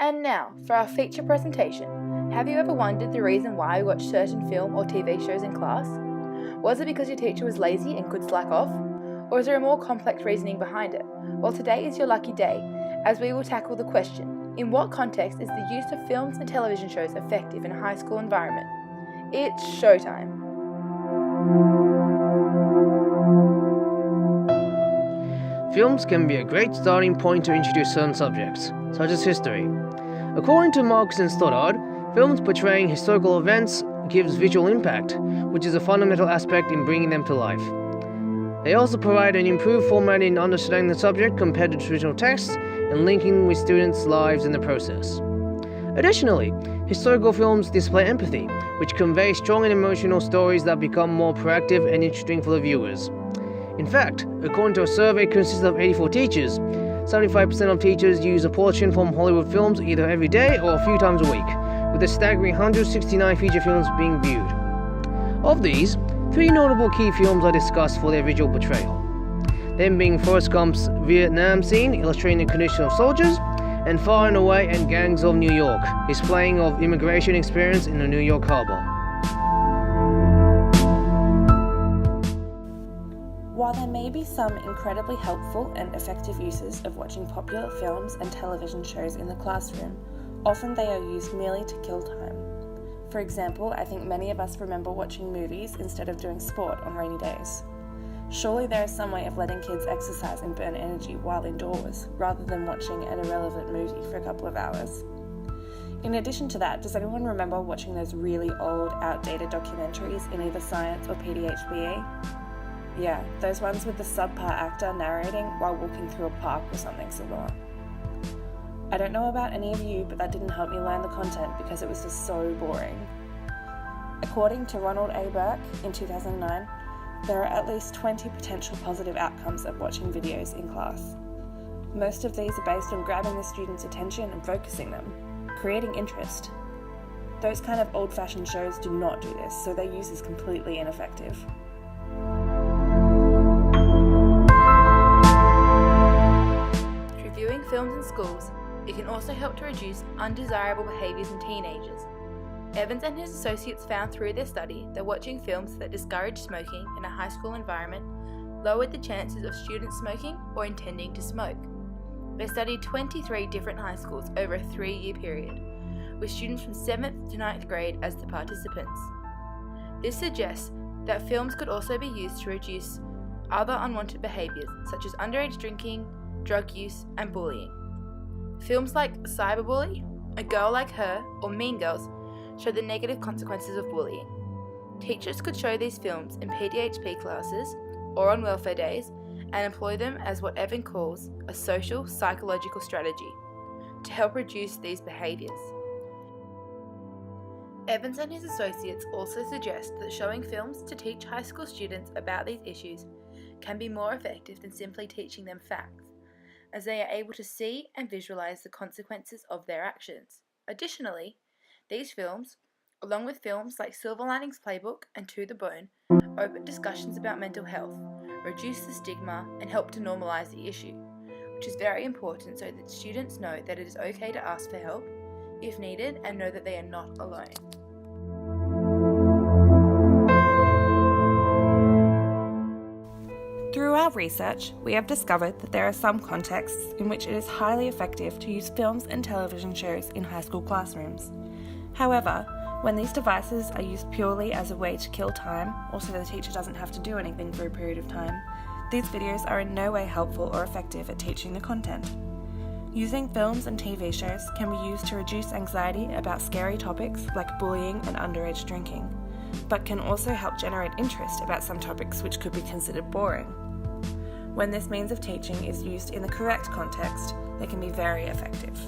And now, for our feature presentation. Have you ever wondered the reason why we watch certain film or TV shows in class? Was it because your teacher was lazy and could slack off? Or is there a more complex reasoning behind it? Well, today is your lucky day, as we will tackle the question, in what context is the use of films and television shows effective in a high school environment? It's showtime. Films can be a great starting point to introduce certain subjects, such as history. According to Marx and Stoddard, films portraying historical events gives visual impact, which is a fundamental aspect in bringing them to life. They also provide an improved format in understanding the subject compared to traditional texts and linking with students' lives in the process. Additionally, historical films display empathy, which convey strong and emotional stories that become more proactive and interesting for the viewers. In fact, according to a survey consisting of 84 teachers, 75% of teachers use a portion from Hollywood films either every day or a few times a week, with a staggering 169 feature films being viewed. Of these, 3 notable key films are discussed for their visual portrayal, them being Forrest Gump's Vietnam scene illustrating the condition of soldiers, and Far and Away and Gangs of New York, displaying of immigration experience in the New York harbor. While there may be some incredibly helpful and effective uses of watching popular films and television shows in the classroom, often they are used merely to kill time. For example, I think many of us remember watching movies instead of doing sport on rainy days. Surely there is some way of letting kids exercise and burn energy while indoors, rather than watching an irrelevant movie for a couple of hours. In addition to that, does anyone remember watching those really old, outdated documentaries in either science or PDHPE? Yeah, those ones with the subpar actor narrating while walking through a park or something similar. I don't know about any of you, but that didn't help me learn the content because it was just so boring. According to Ronald A. Burke in 2009, there are at least 20 potential positive outcomes of watching videos in class. Most of these are based on grabbing the students' attention and focusing them, creating interest. Those kind of old-fashioned shows do not do this, so their use is completely ineffective. Viewing films in schools, it can also help to reduce undesirable behaviours in teenagers. Evans and his associates found through their study that watching films that discourage smoking in a high school environment lowered the chances of students smoking or intending to smoke. They studied 23 different high schools over a 3-year period, with students from 7th to 9th grade as the participants. This suggests that films could also be used to reduce other unwanted behaviours such as underage drinking, drug use, and bullying. Films like Cyberbully, A Girl Like Her, or Mean Girls show the negative consequences of bullying. Teachers could show these films in PDHP classes or on welfare days and employ them as what Evan calls a social psychological strategy to help reduce these behaviours. Evans and his associates also suggest that showing films to teach high school students about these issues can be more effective than simply teaching them facts, as they are able to see and visualize the consequences of their actions. Additionally, these films, along with films like Silver Linings Playbook and To the Bone, open discussions about mental health, reduce the stigma, and help to normalize the issue, which is very important so that students know that it is okay to ask for help if needed and know that they are not alone. Through our research, we have discovered that there are some contexts in which it is highly effective to use films and television shows in high school classrooms. However, when these devices are used purely as a way to kill time, or so the teacher doesn't have to do anything for a period of time, these videos are in no way helpful or effective at teaching the content. Using films and TV shows can be used to reduce anxiety about scary topics like bullying and underage drinking, but can also help generate interest about some topics which could be considered boring. When this means of teaching is used in the correct context, they can be very effective.